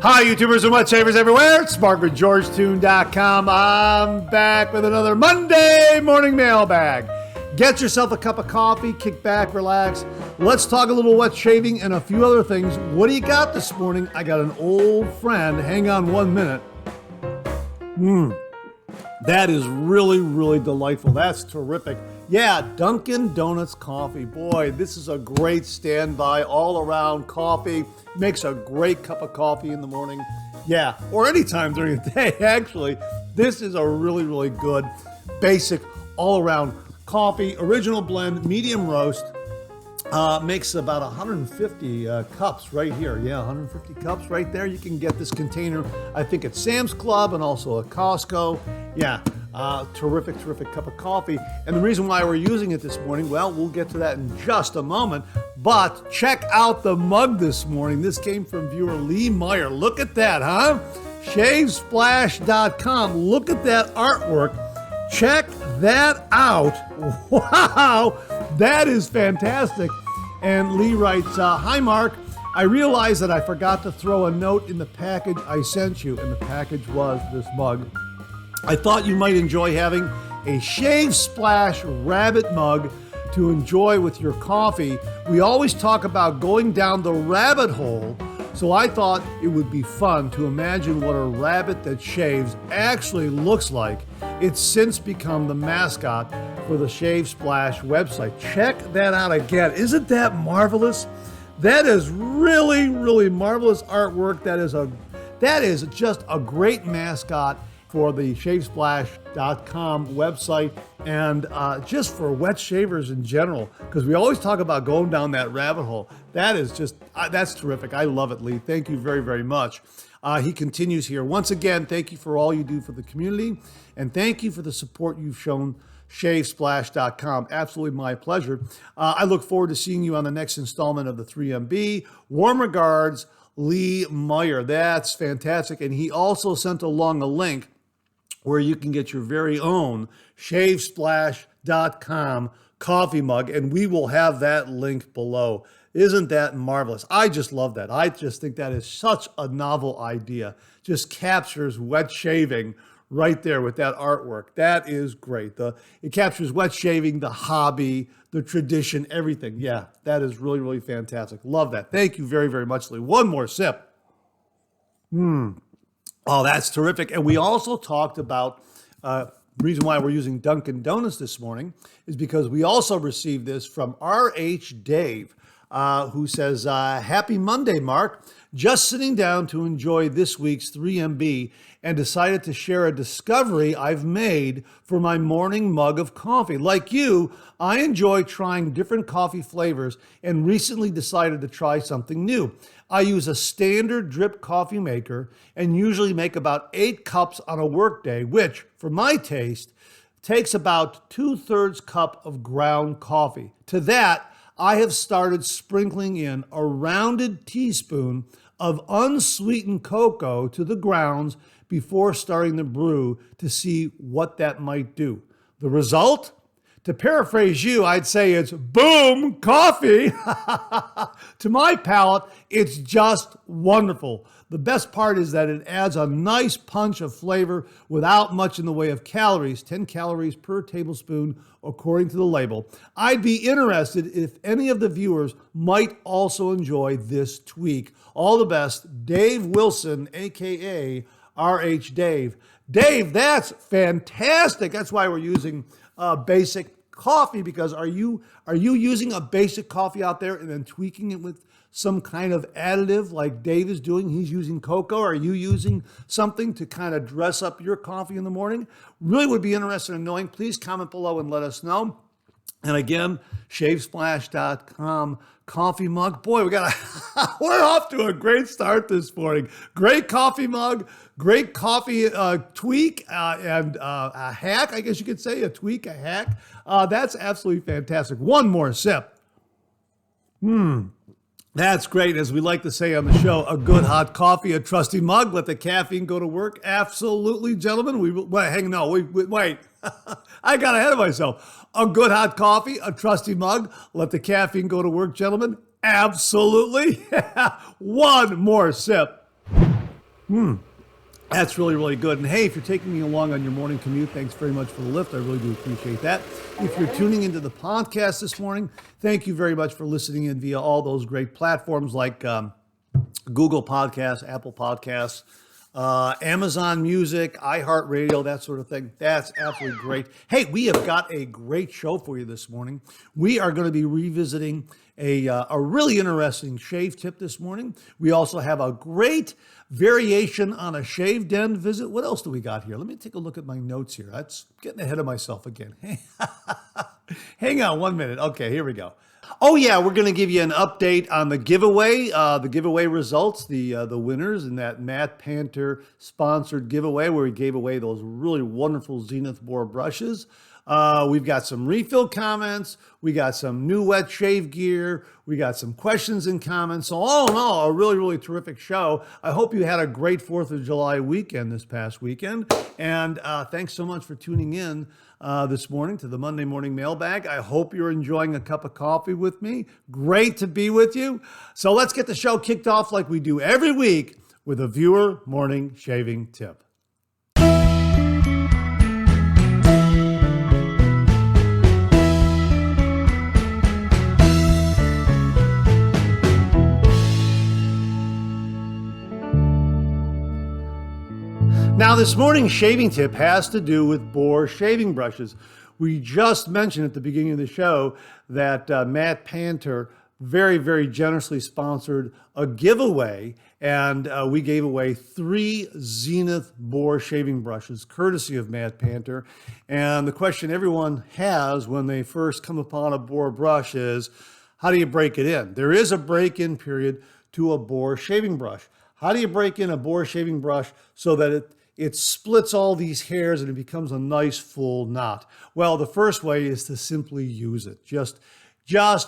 Hi, YouTubers and wet shavers everywhere. It's SmartForGeorgeToon.com. I'm back with another Monday Morning Mailbag. Get yourself a cup of coffee, kick back, relax. Let's talk a little wet shaving and a few other things. What do you got this morning? I got an old friend. Hang on 1 minute. That is really, really delightful. That's terrific. Yeah, Dunkin' Donuts coffee. Boy, this is a great standby all-around coffee. Makes a great cup of coffee in the morning. Yeah, or anytime during the day, actually. This is a really, really good, basic, all-around coffee. Original blend, medium roast. Makes about 150 cups right here. Yeah, 150 cups right there. You can get this container, I think, at Sam's Club and also at Costco. Yeah, terrific, terrific cup of coffee. And the reason why we're using it this morning, well, we'll get to that in just a moment. But check out the mug this morning. This came from viewer Lee Meyer. Look at that, huh? Shavesplash.com. Look at that artwork. Check that out. Wow, that is fantastic. And Lee writes, hi, Mark. I realized that I forgot to throw a note in the package I sent you, and the package was this mug. I thought you might enjoy having a Shave Splash rabbit mug to enjoy with your coffee. We always talk about going down the rabbit hole, so I thought it would be fun to imagine what a rabbit that shaves actually looks like. It's since become the mascot for the Shave Splash website. Check that out again. Isn't that marvelous? That is really, really marvelous artwork. That is just a great mascot for the Shavesplash.com website and just for wet shavers in general, because we always talk about going down that rabbit hole. That is just, that's terrific. I love it, Lee. Thank you very, very much. He continues here. Once again, thank you for all you do for the community, and thank you for the support you've shown Shavesplash.com. Absolutely my pleasure. I look forward to seeing you on the next installment of the 3MB. Warm regards, Lee Meyer. That's fantastic. And he also sent along a link where you can get your very own Shavesplash.com coffee mug, and we will have that link below. Isn't that marvelous? I just love that. I just think that is such a novel idea. Just captures wet shaving right there with that artwork. That is great. It captures wet shaving, the hobby, the tradition, everything. Yeah, that is really, really fantastic. Love that. Thank you very, very much, Lee. One more sip. Oh, that's terrific. And we also talked about the reason why we're using Dunkin' Donuts this morning is because we also received this from R.H. Dave, who says, happy Monday, Mark. Just sitting down to enjoy this week's 3MB and decided to share a discovery I've made for my morning mug of coffee. Like you, I enjoy trying different coffee flavors and recently decided to try something new. I use a standard drip coffee maker and usually make about 8 cups on a workday, which, for my taste, takes about 2/3 cup of ground coffee. To that, I have started sprinkling in a rounded teaspoon of unsweetened cocoa to the grounds before starting the brew to see what that might do. The result? To paraphrase you, I'd say it's boom coffee. To my palate, it's just wonderful. The best part is that it adds a nice punch of flavor without much in the way of calories, 10 calories per tablespoon, according to the label. I'd be interested if any of the viewers might also enjoy this tweak. All the best, Dave Wilson, AKA RH Dave. Dave, that's fantastic. That's why we're using basic coffee, because are you using a basic coffee out there and then tweaking it with some kind of additive like Dave is doing? He's using cocoa. Are you using something to kind of dress up your coffee in the morning? Really would be interested in knowing. Please comment below and let us know. And again, Shavesplash.com coffee mug. Boy, we're off to a great start this morning. Great coffee mug, great coffee tweak, and a hack, I guess you could say, a tweak, a hack. That's absolutely fantastic. One more sip. That's great. As we like to say on the show, a good hot coffee, a trusty mug, let the caffeine go to work. Absolutely, gentlemen. Wait. I got ahead of myself. A good hot coffee, a trusty mug, let the caffeine go to work, gentlemen. Absolutely. One more sip. That's really, really good. And hey, if you're taking me along on your morning commute, thanks very much for the lift. I really do appreciate that. If you're tuning into the podcast this morning, thank you very much for listening in via all those great platforms like Google Podcasts, Apple Podcasts, Amazon Music, iHeartRadio, that sort of thing. That's absolutely great. Hey, we have got a great show for you this morning. We are going to be revisiting a really interesting shave tip this morning. We also have a great variation on a shaved end visit. What else do we got here? Let me take a look at my notes here. That's getting ahead of myself again. Hang on 1 minute. Okay, here we go. Oh yeah, we're going to give you an update on the giveaway results, the winners in that Matt Panther sponsored giveaway where we gave away those really wonderful Zenith Boar brushes. We've got some refill comments. We got some new wet shave gear. We got some questions and comments. So all in all, a really, really terrific show. I hope you had a great 4th of July weekend this past weekend. And thanks so much for tuning in this morning to the Monday Morning Mailbag. I hope you're enjoying a cup of coffee with me. Great to be with you. So let's get the show kicked off like we do every week with a viewer morning shaving tip. Now, this morning's shaving tip has to do with Boar shaving brushes. We just mentioned at the beginning of the show that Matt Panther very, very generously sponsored a giveaway, and we gave away 3 Zenith Boar shaving brushes, courtesy of Matt Panther. And the question everyone has when they first come upon a Boar brush is, how do you break it in? There is a break-in period to a Boar shaving brush. How do you break in a Boar shaving brush so that it splits all these hairs and it becomes a nice full knot? Well, the first way is to simply use it. Just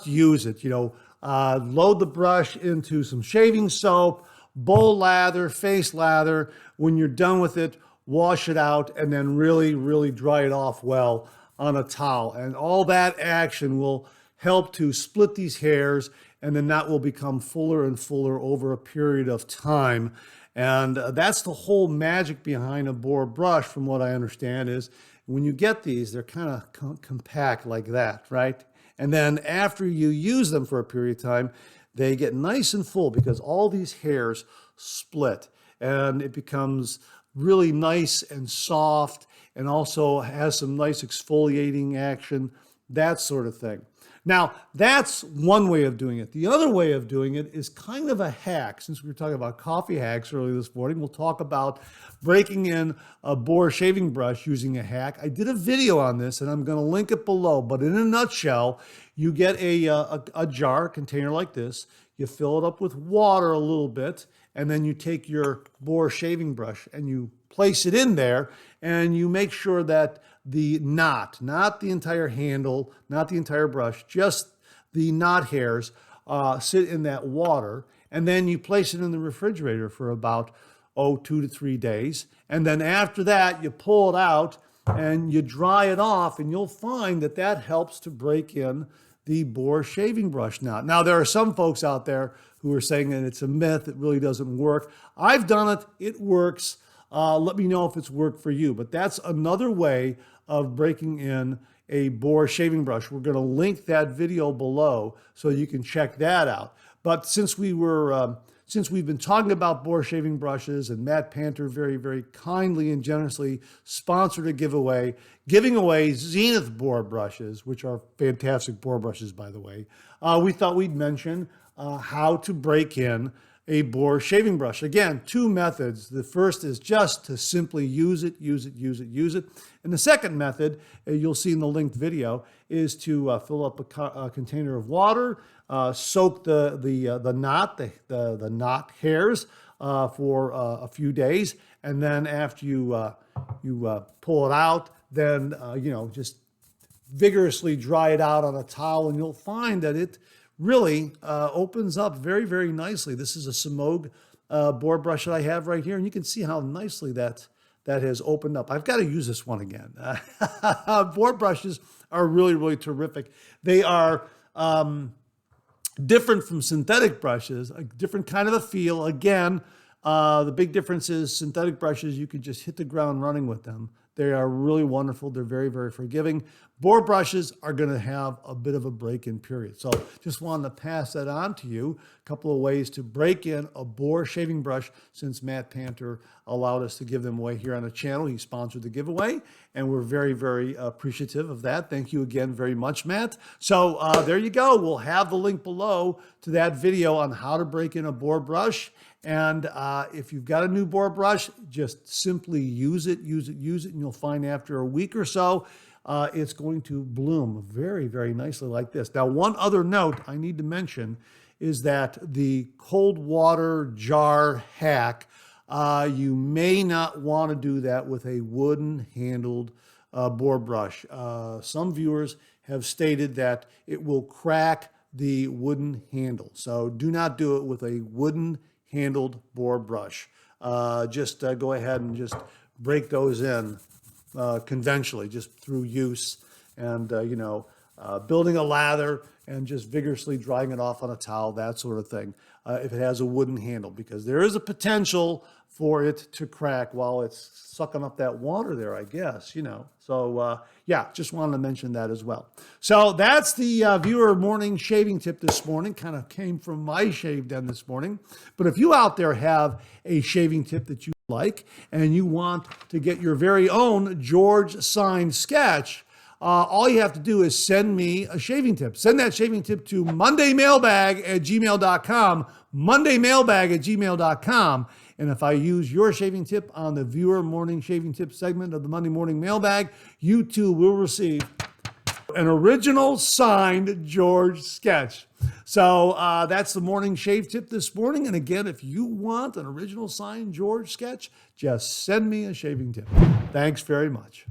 use it. Load the brush into some shaving soap, bowl lather, face lather. When you're done with it, wash it out and then really, really dry it off well on a towel. And all that action will help to split these hairs, and the knot will become fuller and fuller over a period of time. And that's the whole magic behind a Boar brush, from what I understand, is when you get these, they're kind of compact like that, right? And then after you use them for a period of time, they get nice and full because all these hairs split and it becomes really nice and soft and also has some nice exfoliating action, that sort of thing. Now, that's one way of doing it. The other way of doing it is kind of a hack. Since we were talking about coffee hacks earlier this morning, we'll talk about breaking in a Boar shaving brush using a hack. I did a video on this, and I'm going to link it below. But in a nutshell, you get a jar, container like this. You fill it up with water a little bit, and then you take your Boar shaving brush and you place it in there, and you make sure that the knot, not the entire handle, not the entire brush, just the knot hairs sit in that water. And then you place it in the refrigerator for about 2 to 3 days. And then after that, you pull it out and you dry it off, and you'll find that that helps to break in the Boar shaving brush knot. Now, there are some folks out there who are saying that it's a myth, it really doesn't work. I've done it, it works. Let me know if it's worked for you. But that's another way of breaking in a Boar shaving brush. We're going to link that video below so you can check that out. But since we've been talking about Boar shaving brushes, and Matt Panther very, very kindly and generously sponsored a giveaway, giving away Zenith Boar brushes, which are fantastic Boar brushes, by the way, we thought we'd mention how to break in a Boar shaving brush. Again, 2 methods. The first is just to simply use it. And the second method, you'll see in the linked video, is to fill up a container of water, soak the knot hairs for a few days, and then after you pull it out, then just vigorously dry it out on a towel, and you'll find that it really opens up very, very nicely. This is a Samog Boar brush that I have right here, and you can see how nicely that has opened up. I've got to use this one again. Boar brushes are really, really terrific. They are different from synthetic brushes, a different kind of a feel. Again, The big difference is synthetic brushes, you can just hit the ground running with them. They are really wonderful. They're very, very forgiving. Boar brushes are going to have a bit of a break-in period. So just wanted to pass that on to you. A couple of ways to break in a Boar shaving brush since Matt Panter allowed us to give them away here on the channel. He sponsored the giveaway, and we're very, very appreciative of that. Thank you again very much, Matt. So there you go. We'll have the link below to that video on how to break in a Boar brush. And if you've got a new Boar brush, just simply use it, and you'll find after a week or so, it's going to bloom very, very nicely like this. Now, one other note I need to mention is that the cold water jar hack, you may not want to do that with a wooden-handled Boar brush. Some viewers have stated that it will crack the wooden handle. So do not do it with a wooden-handled Boar brush. Just go ahead and just break those in conventionally, just through use and, building a lather and just vigorously drying it off on a towel, that sort of thing, if it has a wooden handle, because there is a potential for it to crack while it's sucking up that water there, I guess, So, just wanted to mention that as well. So that's the viewer morning shaving tip this morning. Kind of came from my shave den this morning. But if you out there have a shaving tip that you like and you want to get your very own George signed sketch, all you have to do is send me a shaving tip. Send that shaving tip to mondaymailbag@gmail.com, mondaymailbag@gmail.com. And if I use your shaving tip on the viewer morning shaving tip segment of the Monday Morning Mailbag, you too will receive an original signed George sketch. So that's the morning shave tip this morning. And again, if you want an original signed George sketch, just send me a shaving tip. Thanks very much.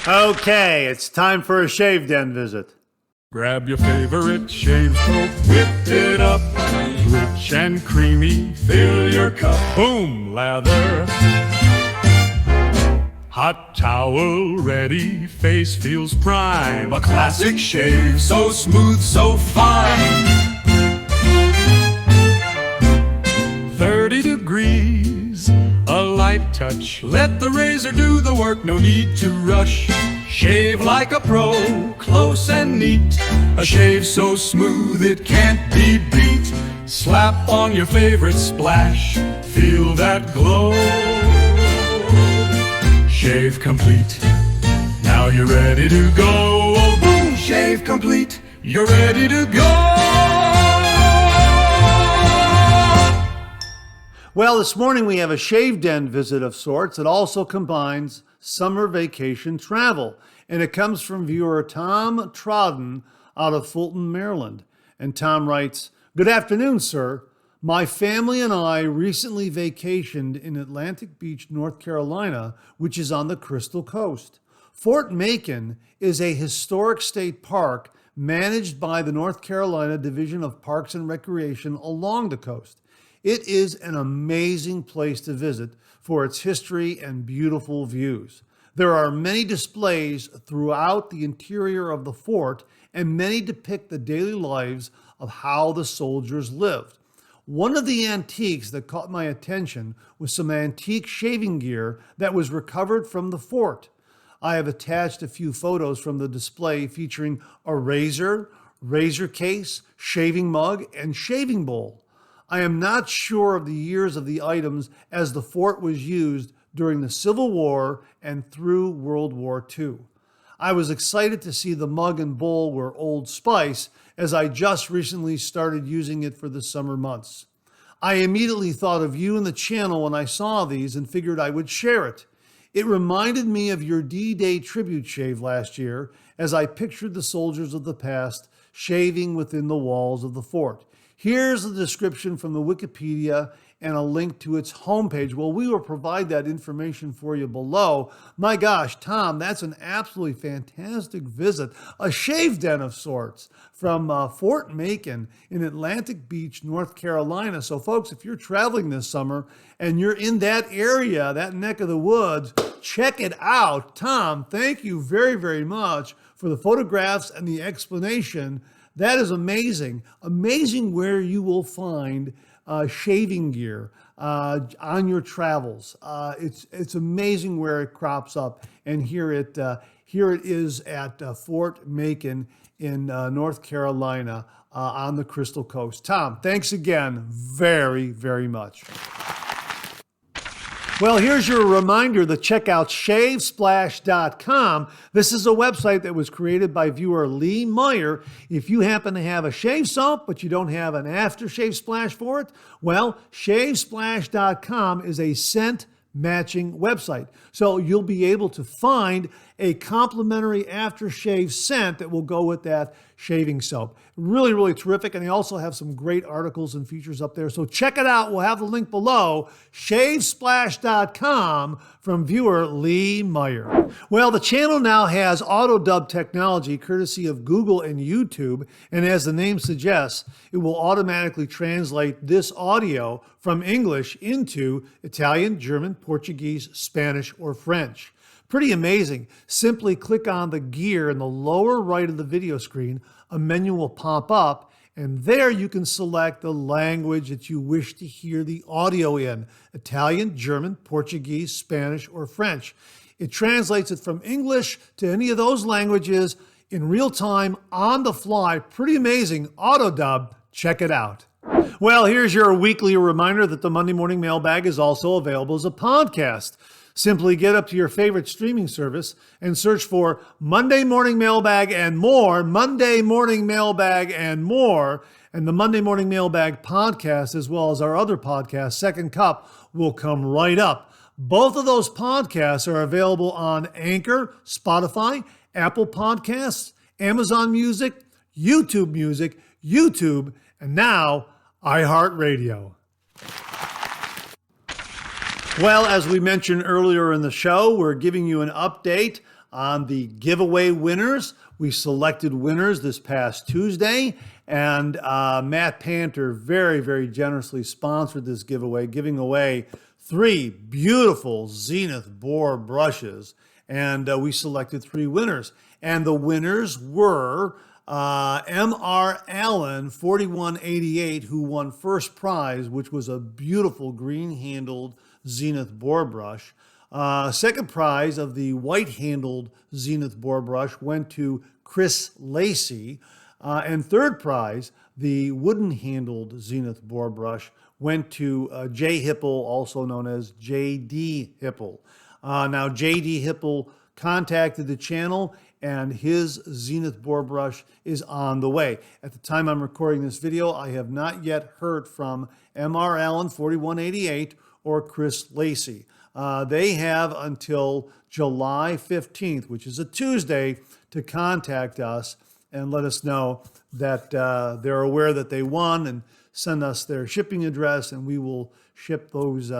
Okay, it's time for a shave den visit. Grab your favorite shave soap, whip it up, rich and creamy, fill your cup, boom, lather. Hot towel ready, face feels prime, a classic shave, so smooth, so fine. 30 degrees, a light touch, let the razor do the work, no need to rush. Shave like a pro, close and neat. A shave so smooth it can't be beat. Slap on your favorite splash, feel that glow. Shave complete, now you're ready to go. Oh, boom, shave complete, you're ready to go. Well, this morning we have a shave den visit of sorts. It also combines summer vacation travel. And it comes from viewer Tom Trodden out of Fulton, Maryland. And Tom writes, "Good afternoon, sir. My family and I recently vacationed in Atlantic Beach, North Carolina, which is on the Crystal Coast. Fort Macon is a historic state park managed by the North Carolina Division of Parks and Recreation along the coast. It is an amazing place to visit for its history and beautiful views. There are many displays throughout the interior of the fort, and many depict the daily lives of how the soldiers lived. One of the antiques that caught my attention was some antique shaving gear that was recovered from the fort. I have attached a few photos from the display featuring a razor, razor case, shaving mug, and shaving bowl. I am not sure of the years of the items as the fort was used during the Civil War and through World War II. I was excited to see the mug and bowl were Old Spice, as I just recently started using it for the summer months. I immediately thought of you and the channel when I saw these and figured I would share it. It reminded me of your D-Day tribute shave last year, as I pictured the soldiers of the past shaving within the walls of the fort. Here's the description from the Wikipedia and a link to its homepage. Well, we will provide that information for you below. My gosh, Tom, that's an absolutely fantastic visit. A shave den of sorts from Fort Macon in Atlantic Beach, North Carolina. So folks, if you're traveling this summer and you're in that area, that neck of the woods, check it out. Tom, thank you very, very much for the photographs and the explanation. That is amazing. Amazing where you will find shaving gear on your travels. It's amazing where it crops up, and here it is at Fort Macon in North Carolina on the Crystal Coast. Tom, thanks again very, very much. Well, here's your reminder to check out shavesplash.com. This is a website that was created by viewer Lee Meyer. If you happen to have a shave soap, but you don't have an aftershave splash for it, well, shavesplash.com is a scent matching website. So you'll be able to find a complimentary aftershave scent that will go with that shaving soap. Really, really terrific. And they also have some great articles and features up there. So check it out. We'll have the link below, shavesplash.com, from viewer Lee Meyer. Well, the channel now has auto dub technology courtesy of Google and YouTube. And as the name suggests, it will automatically translate this audio from English into Italian, German, Portuguese, Spanish, or French. Pretty amazing. Simply click on the gear in the lower right of the video screen. A menu will pop up, and there you can select the language that you wish to hear the audio in: Italian, German, Portuguese, Spanish, or French. It translates it from English to any of those languages in real time, on the fly. Pretty amazing. Auto dub. Check it out. Well, here's your weekly reminder that the Monday Morning Mailbag is also available as a podcast. Simply get up to your favorite streaming service and search for Monday Morning Mailbag and more, Monday Morning Mailbag and more, and the Monday Morning Mailbag podcast, as well as our other podcast, Second Cup, will come right up. Both of those podcasts are available on Anchor, Spotify, Apple Podcasts, Amazon Music, YouTube, and now iHeartRadio. Well, as we mentioned earlier in the show, we're giving you an update on the giveaway winners. We selected winners this past Tuesday, and Matt Panter very, very generously sponsored this giveaway, giving away 3 beautiful Zenith Boar brushes, and we selected 3 winners. And the winners were M.R. Allen, 4188, who won first prize, which was a beautiful green-handled Zenith Boar brush. Second prize of the white-handled Zenith Boar brush went to Chris Lacey. And third prize, the wooden-handled Zenith Boar brush, went to Jay Hipple, also known as J.D. Hipple. Now, J.D. Hipple contacted the channel, and his Zenith Boar brush is on the way. At the time I'm recording this video, I have not yet heard from M.R. Allen, 4188, or Chris Lacey. They have until July 15th, which is a Tuesday, to contact us and let us know that they're aware that they won, and send us their shipping address, and we will ship those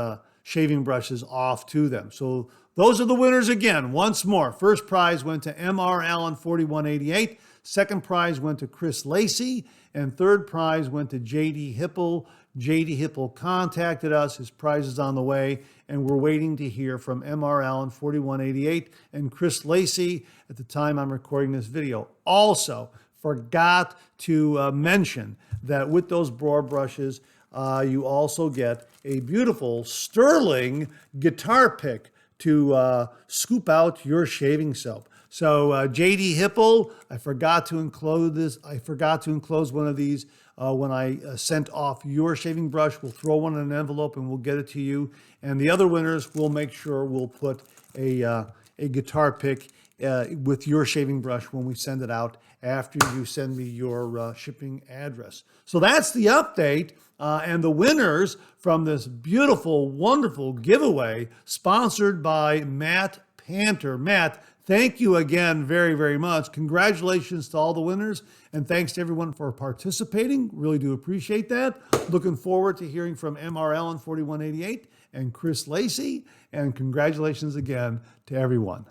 shaving brushes off to them. So those are the winners again. Once more, first prize went to M.R. Allen, 4188. Second prize went to Chris Lacey, and third prize went to J.D. Hipple. J.D. Hipple contacted us. His prize is on the way, and we're waiting to hear from M.R. Allen, 4188, and Chris Lacey at the time I'm recording this video. Also, forgot to mention that with those Boar brushes, you also get a beautiful sterling guitar pick to scoop out your shaving soap. So J.D. Hipple, I forgot to enclose one of these when I sent off your shaving brush. We'll throw one in an envelope and we'll get it to you. And the other winners, we'll make sure we'll put a guitar pick with your shaving brush when we send it out after you send me your shipping address. So that's the update. And the winners from this beautiful, wonderful giveaway sponsored by Matt Panter. Matt, thank you again very, very much. Congratulations to all the winners, and thanks to everyone for participating. Really do appreciate that. Looking forward to hearing from M.R. Allen, 4188, and Chris Lacey, and congratulations again to everyone.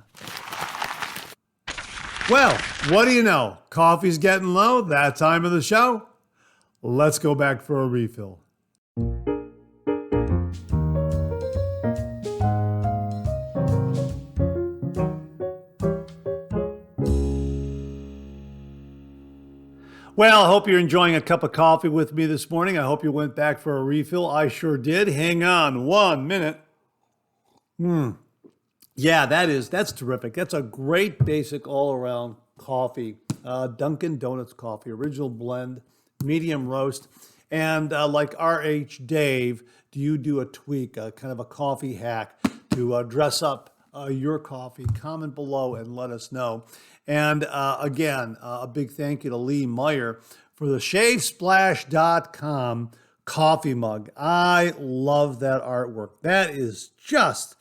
Well, what do you know? Coffee's getting low, that time of the show. Let's go back for a refill. Well, I hope you're enjoying a cup of coffee with me this morning. I hope you went back for a refill. I sure did. Hang on 1 minute. Yeah, that's terrific. That's a great basic all-around coffee. Dunkin' Donuts coffee, original blend, medium roast. And like RH Dave, do you do a tweak, kind of a coffee hack to dress up your coffee? Comment below and let us know. And again, a big thank you to Lee Meyer for the ShaveSplash.com coffee mug. I love that artwork. That is just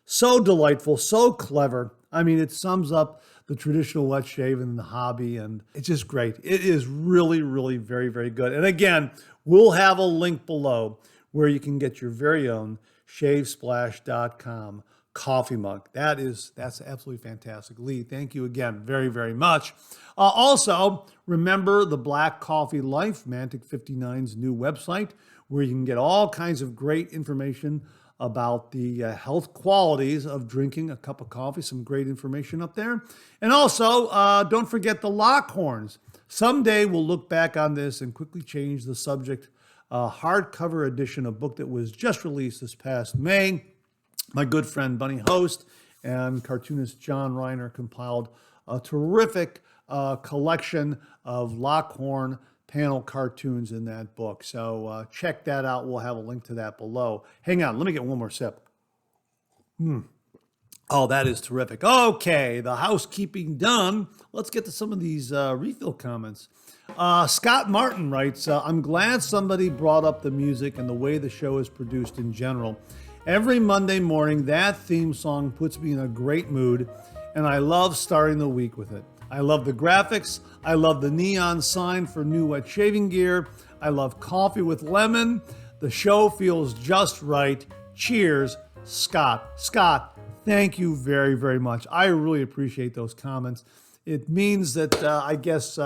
so delightful, so clever. I mean, it sums up the traditional wet shave and the hobby, and it's just great. It is really, really very, very good. And again, we'll have a link below where you can get your very own ShaveSplash.com coffee mug. That's absolutely fantastic. Lee, thank you again very, very much. Also, remember the Black Coffee Life, Mantic 59's new website, where you can get all kinds of great information about the health qualities of drinking a cup of coffee. Some great information up there. And also, don't forget the Lockhorns. Someday we'll look back on this and quickly change the subject. Hardcover edition, a book that was just released this past May. My good friend Bunny Host and cartoonist John Reiner compiled a terrific collection of Lockhorn panel cartoons in that book. So check that out. We'll have a link to that below. Hang on, let me get one more sip. Oh, that is terrific. Okay, the housekeeping done. Let's get to some of these refill comments. Scott Martin writes, I'm glad somebody brought up the music and the way the show is produced in general. Every Monday morning, that theme song puts me in a great mood, and I love starting the week with it. I love the graphics. I love the neon sign for new wet shaving gear. I love coffee with lemon. The show feels just right. Cheers, Scott. Scott, thank you very, very much. I really appreciate those comments. It means that I guess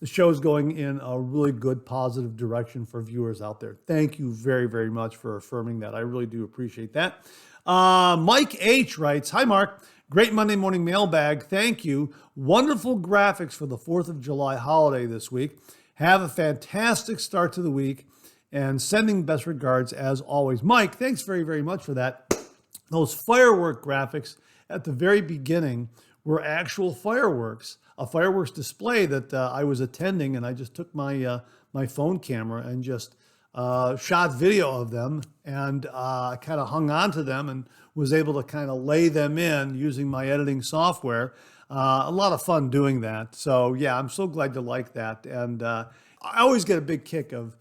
the show's going in a really good, positive direction for viewers out there. Thank you very, very much for affirming that. I really do appreciate that. Mike H. writes, hi, Mark. Great Monday morning mailbag. Thank you. Wonderful graphics for the 4th of July holiday this week. Have a fantastic start to the week and sending best regards as always. Mike, thanks very, very much for that. Those firework graphics at the very beginning were actual fireworks, a fireworks display that I was attending, and I just took my my phone camera and just shot video of them, and I kind of hung on to them and was able to kind of lay them in using my editing software. A lot of fun doing that. So yeah, I'm so glad you like that. And I always get a big kick out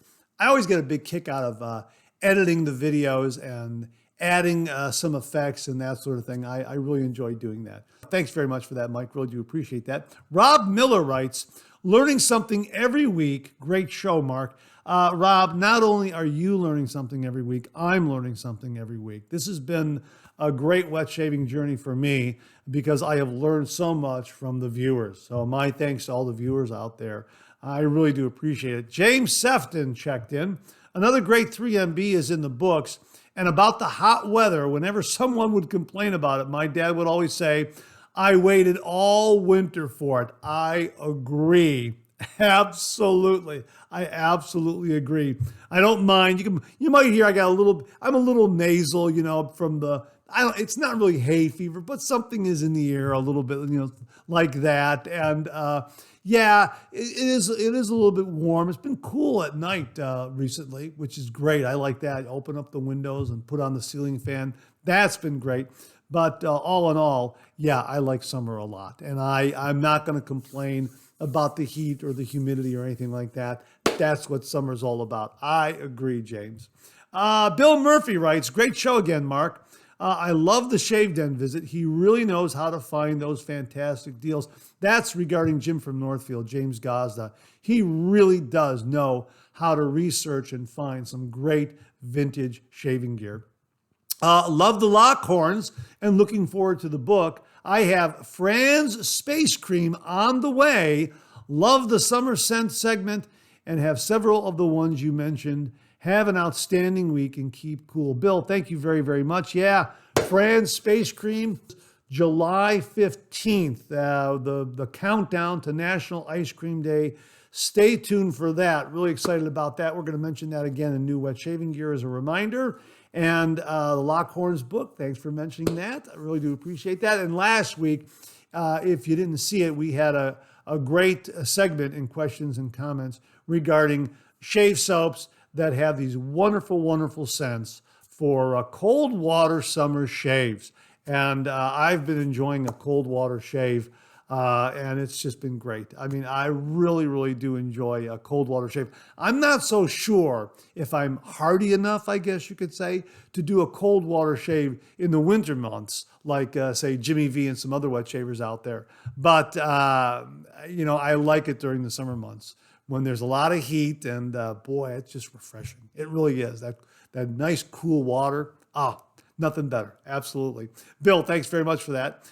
of editing the videos and adding some effects and that sort of thing. I really enjoy doing that. Thanks very much for that, Mike. Really do appreciate that. Rob Miller writes, learning something every week. Great show, Mark. Rob, not only are you learning something every week, I'm learning something every week. This has been a great wet shaving journey for me because I have learned so much from the viewers. So my thanks to all the viewers out there. I really do appreciate it. James Sefton checked in. Another great 3MB is in the books. And about the hot weather, whenever someone would complain about it, my dad would always say, I waited all winter for it. I agree. Absolutely. I absolutely agree. I don't mind. You might hear I'm a little nasal, from it's not really hay fever, but something is in the air a little bit, like that. And yeah, it is a little bit warm. It's been cool at night recently, which is great. I like that. Open up the windows and put on the ceiling fan. That's been great. But all in all, yeah, I like summer a lot. And I'm not going to complain about the heat or the humidity or anything like that. That's what summer's all about. I agree, James. Bill Murphy writes, great show again, Mark. I love the Shave Den visit. He really knows how to find those fantastic deals. That's regarding Jim from Northfield, James Gazda. He really does know how to research and find some great vintage shaving gear. Love the Lockhorns and looking forward to the book. I have Fran's Space Cream on the way. Love the summer scent segment and have several of the ones you mentioned. Have an outstanding week and keep cool. Bill, thank you very, very much. Yeah, Fran's Space Cream, July 15th, the countdown to National Ice Cream Day Stay tuned for that. Really excited about that. We're going to mention that again in new wet shaving gear as a reminder. And the Lockhorns book, thanks for mentioning that. I really do appreciate that. And last week, if you didn't see it, we had a great segment in questions and comments regarding shave soaps that have these wonderful, wonderful scents for cold water summer shaves. And I've been enjoying a cold water shave, and it's just been great. I mean, I really, really do enjoy a cold water shave. I'm not so sure if I'm hardy enough, I guess you could say, to do a cold water shave in the winter months, like, say, Jimmy V and some other wet shavers out there. But, I like it during the summer months when there's a lot of heat, and boy, it's just refreshing. It really is. That nice, cool water. Nothing better. Absolutely. Bill, thanks very much for that.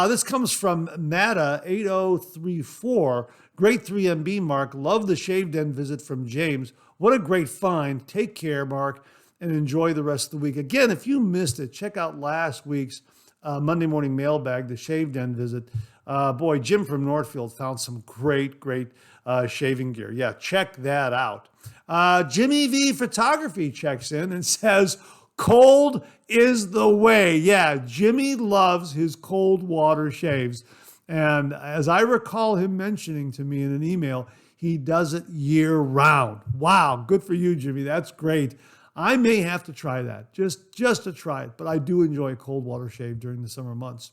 This comes from Nata8034. Great 3MB, Mark. Love the Shave Den visit from James. What a great find. Take care, Mark, and enjoy the rest of the week. Again, if you missed it, check out last week's Monday Morning Mailbag, the Shave Den visit. Boy, Jim from Northfield found some great shaving gear. Yeah, check that out. Jimmy V Photography checks in and says, cold is the way. Yeah, Jimmy loves his cold water shaves. And as I recall him mentioning to me in an email, he does it year round. Wow, good for you, Jimmy. That's great. I may have to try that, just to try it. But I do enjoy a cold water shave during the summer months.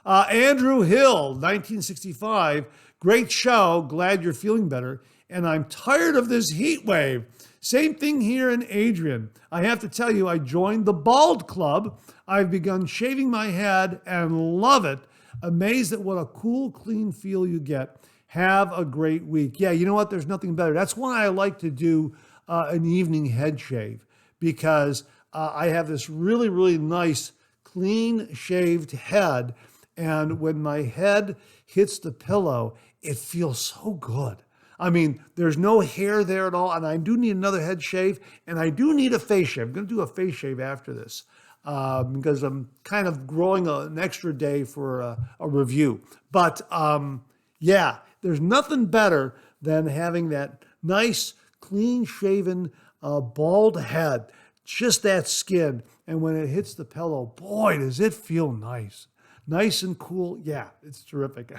Andrew Hill, 1965. Great show. Glad you're feeling better. And I'm tired of this heat wave. Same thing here in Adrian. I have to tell you, I joined the Bald Club. I've begun shaving my head and love it. Amazed at what a cool, clean feel you get. Have a great week. Yeah, you know what? There's nothing better. That's why I like to do an evening head shave, because I have this really, really nice, clean shaved head. And when my head hits the pillow, it feels so good. I mean, there's no hair there at all, and I do need another head shave, and I do need a face shave. I'm going to do a face shave after this because I'm kind of growing an extra day for a review. But yeah, there's nothing better than having that nice, clean-shaven, bald head, just that skin, and when it hits the pillow, boy, does it feel nice. Nice and cool. Yeah, it's terrific.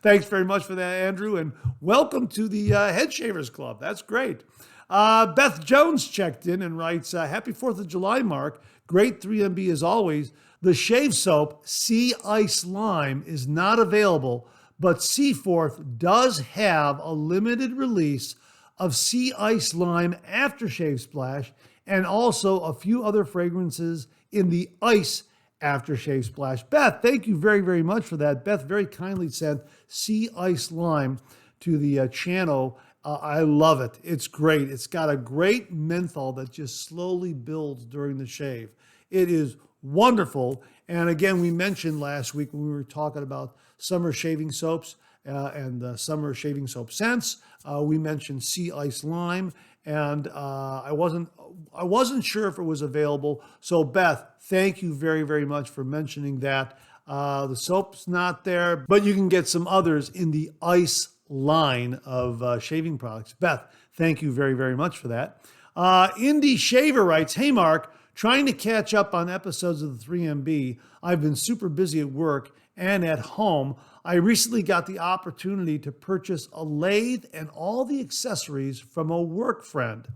Thanks very much for that, Andrew, and welcome to the Head Shavers Club. That's great. Beth Jones checked in and writes, Happy 4th of July, Mark. Great 3MB as always. The shave soap, Sea Ice Lime, is not available, but Seaforth does have a limited release of Sea Ice Lime Aftershave Splash and also a few other fragrances in the Ice Aftershave Splash. Beth, thank you very, very much for that. Beth very kindly sent Sea Ice Lime to the channel. I love it. It's great. It's got a great menthol that just slowly builds during the shave. It is wonderful. And again, we mentioned last week when we were talking about summer shaving soaps and summer shaving soap scents, we mentioned Sea Ice Lime, and I wasn't sure if it was available. So Beth, thank you very, very much for mentioning that. The soap's not there, but you can get some others in the Ice line of shaving products. Beth, thank you very, very much for that. Indie Shaver writes, Hey Mark, trying to catch up on episodes of the 3MB. I've been super busy at work and at home. I recently got the opportunity to purchase a lathe and all the accessories from a work friend.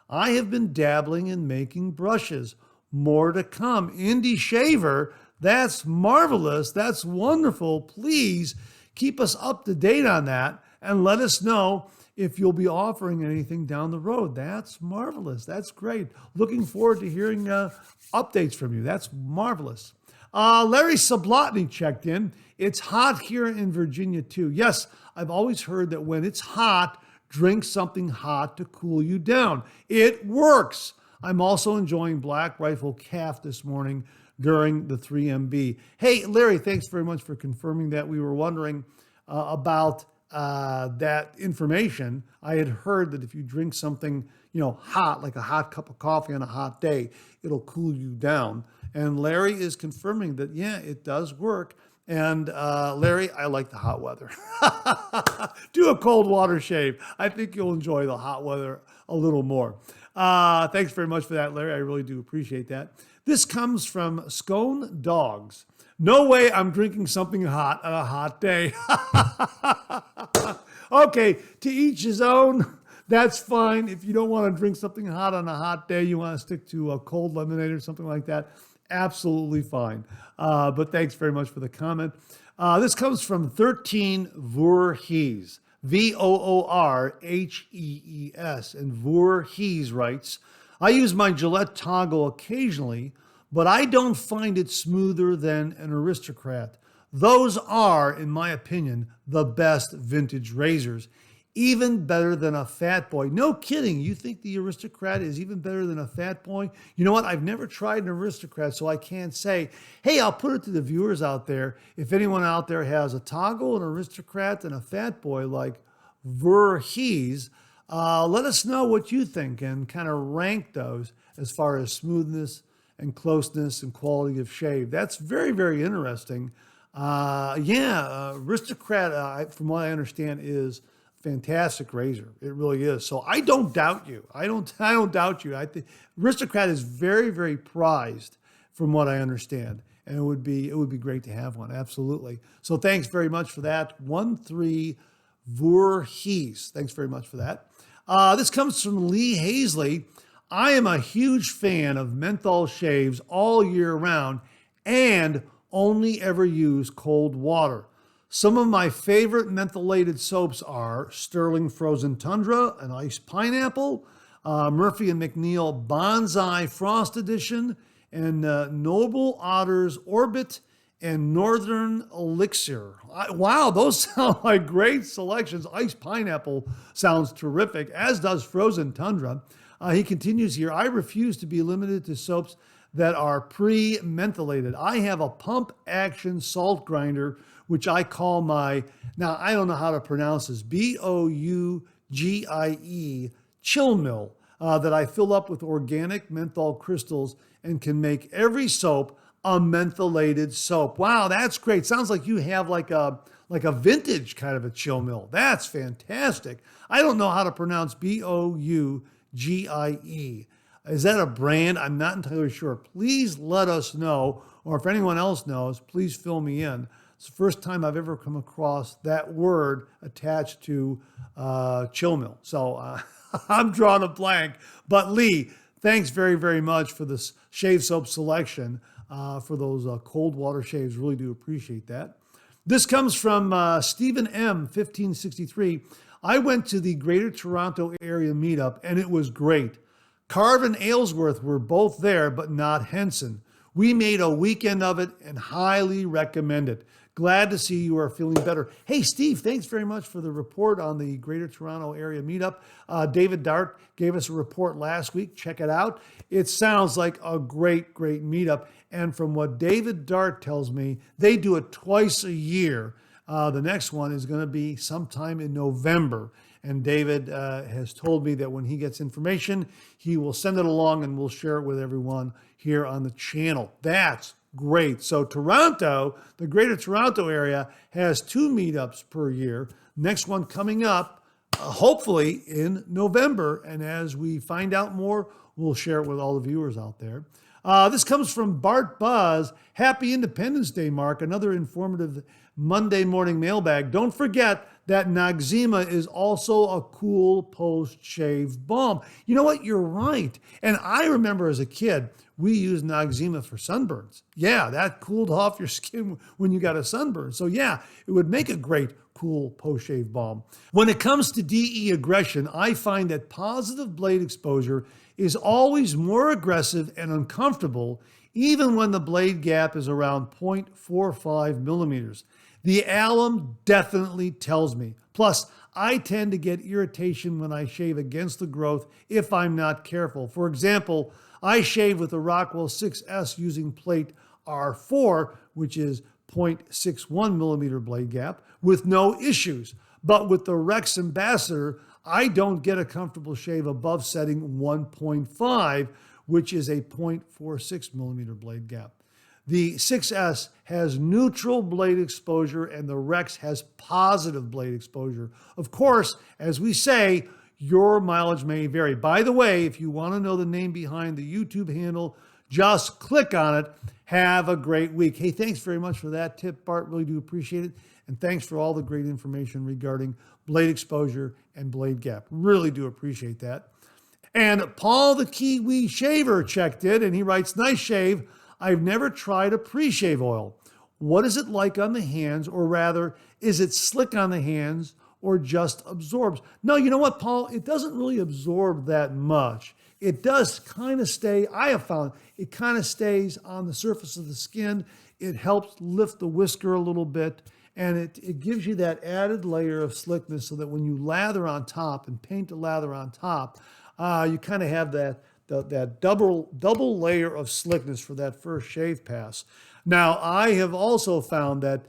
I have been dabbling in making brushes. More to come. Indie Shaver, that's marvelous. That's wonderful. Please keep us up to date on that and let us know if you'll be offering anything down the road. That's marvelous. That's great. Looking forward to hearing updates from you. That's marvelous. Larry Sablotny checked in. It's hot here in Virginia too. Yes, I've always heard that when it's hot, drink something hot to cool you down. It works. I'm also enjoying Black Rifle Calf this morning during the 3MB. Hey, Larry, thanks very much for confirming that. We were wondering about that information. I had heard that if you drink something, hot, like a hot cup of coffee on a hot day, it'll cool you down. And Larry is confirming that, yeah, it does work. And Larry, I like the hot weather. Do a cold water shave. I think you'll enjoy the hot weather a little more. Thanks very much for that, Larry. I really do appreciate that. This comes from Scone Dogs. No way I'm drinking something hot on a hot day. Okay, to each his own. That's fine. If you don't want to drink something hot on a hot day, you want to stick to a cold lemonade or something like that, absolutely fine. But thanks very much for the comment. This comes from 13 Voorhees, Voorhees. And Voorhees writes, I use my Gillette toggle occasionally, but I don't find it smoother than an Aristocrat. Those are, in my opinion, the best vintage razors. Even better than a Fat Boy. No kidding. You think the Aristocrat is even better than a Fat Boy? You know what? I've never tried an Aristocrat, so I can't say. Hey, I'll put it to the viewers out there. If anyone out there has a toggle, an Aristocrat, and a Fat Boy like Voorhees, let us know what you think and kind of rank those as far as smoothness and closeness and quality of shave. That's very, very interesting. Aristocrat, from what I understand, is fantastic razor. It really is. So I don't doubt you. I don't doubt you. I think Aristocrat is very, very prized from what I understand. And it would be great to have one. Absolutely. So thanks very much for that. 13 Voorhees. Thanks very much for that. This comes from Lee Hazley. I am a huge fan of menthol shaves all year round and only ever use cold water. Some of my favorite mentholated soaps are Sterling Frozen Tundra, an Iced Pineapple, Murphy and McNeil Bonsai Frost Edition, and Noble Otter's Orbit and Northern Elixir. Wow, those sound like great selections. Iced Pineapple sounds terrific, as does Frozen Tundra. He continues here, I refuse to be limited to soaps that are pre-mentholated. I have a pump action salt grinder, which I call my, now I don't know how to pronounce this, Bougie chill mill, that I fill up with organic menthol crystals and can make every soap a mentholated soap. Wow, that's great. Sounds like you have like a vintage kind of a chill mill. That's fantastic. I don't know how to pronounce Bougie. Is that a brand? I'm not entirely sure. Please let us know, or if anyone else knows, please fill me in. It's the first time I've ever come across that word attached to chill mill. So I'm drawing a blank. But Lee, thanks very, very much for this shave soap selection for those cold water shaves. Really do appreciate that. This comes from Stephen M. 1563. I went to the Greater Toronto Area meetup and it was great. Carve and Aylesworth were both there, but not Henson. We made a weekend of it and highly recommend it. Glad to see you are feeling better. Hey, Steve, thanks very much for the report on the Greater Toronto Area meetup. David Dart gave us a report last week. Check it out. It sounds like a great, great meetup. And from what David Dart tells me, they do it twice a year. The next one is going to be sometime in November. And David has told me that when he gets information, he will send it along and we'll share it with everyone here on the channel. That's great. So Toronto, the Greater Toronto Area, has 2 meetups per year. Next one coming up, hopefully in November. And as we find out more, we'll share it with all the viewers out there. This comes from Bart Buzz. Happy Independence Day, Mark. Another informative Monday morning mailbag. Don't forget that Noxzema is also a cool post-shave balm. You know what? You're right. And I remember as a kid, we used Noxzema for sunburns. Yeah, that cooled off your skin when you got a sunburn. So yeah, it would make a great cool post-shave balm. When it comes to DE aggression, I find that positive blade exposure is always more aggressive and uncomfortable, even when the blade gap is around 0.45 millimeters. The alum definitely tells me. Plus, I tend to get irritation when I shave against the growth if I'm not careful. For example, I shave with the Rockwell 6S using plate R4, which is 0.61 millimeter blade gap, with no issues. But with the Rex Ambassador, I don't get a comfortable shave above setting 1.5, which is a 0.46 millimeter blade gap. The 6S has neutral blade exposure and the Rex has positive blade exposure. Of course, as we say, your mileage may vary. By the way, if you want to know the name behind the YouTube handle, just click on it. Have a great week. Hey, thanks very much for that tip, Bart. Really do appreciate it. And thanks for all the great information regarding blade exposure and blade gap. Really do appreciate that. And Paul the Kiwi Shaver checked in and he writes, nice shave. I've never tried a pre-shave oil. What is it like on the hands, or rather, is it slick on the hands or just absorbs? No, you know what, Paul? It doesn't really absorb that much. It does kind of stay, I have found, it kind of stays on the surface of the skin. It helps lift the whisker a little bit, and it gives you that added layer of slickness so that when you lather on top and paint the lather on top, you kind of have that double layer of slickness for that first shave pass. Now, I have also found that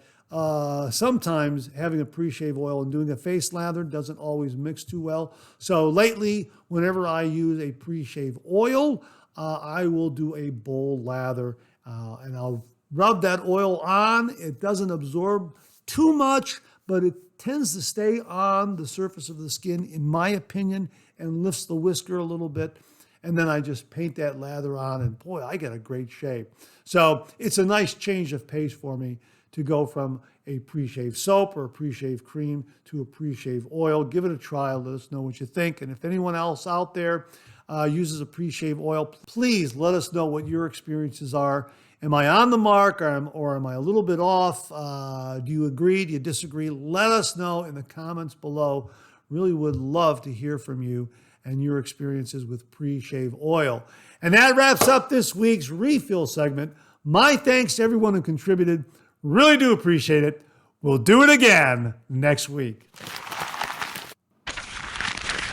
sometimes having a pre-shave oil and doing a face lather doesn't always mix too well. So lately, whenever I use a pre-shave oil, I will do a bowl lather and I'll rub that oil on. It doesn't absorb too much, but it tends to stay on the surface of the skin, in my opinion, and lifts the whisker a little bit. And then I just paint that lather on, and boy, I get a great shave. So it's a nice change of pace for me to go from a pre-shave soap or a pre-shave cream to a pre-shave oil. Give it a try. Let us know what you think. And if anyone else out there uses a pre-shave oil, please let us know what your experiences are. Am I on the mark or am I a little bit off? Do you agree? Do you disagree? Let us know in the comments below. Really would love to hear from you and your experiences with pre-shave oil. And that wraps up this week's refill segment. My thanks to everyone who contributed. Really do appreciate it. We'll do it again next week.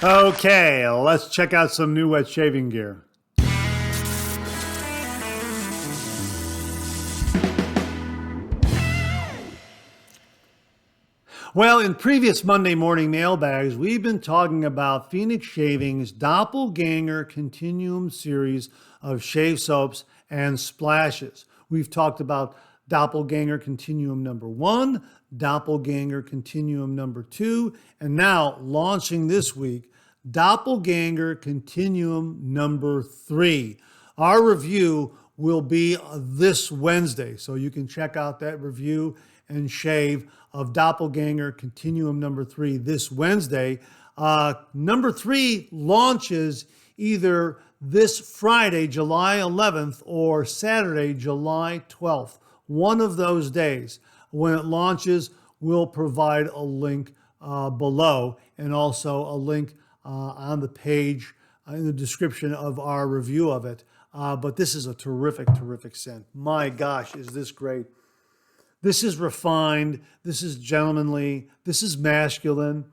Okay, let's check out some new wet shaving gear. Well, in previous Monday morning mailbags, we've been talking about Phoenix Shaving's Doppelganger Continuum series of shave soaps and splashes. We've talked about Doppelganger Continuum number 1, Doppelganger Continuum number 2, and now launching this week, Doppelganger Continuum number 3. Our review will be this Wednesday, so you can check out that review and shave of Doppelganger Continuum number 3 this Wednesday. Number 3 launches either this Friday, July 11th, or Saturday, July 12th. One of those days. When it launches, we'll provide a link below and also a link on the page in the description of our review of it. But this is a terrific scent. My gosh, is this great. This is refined. This is gentlemanly. This is masculine.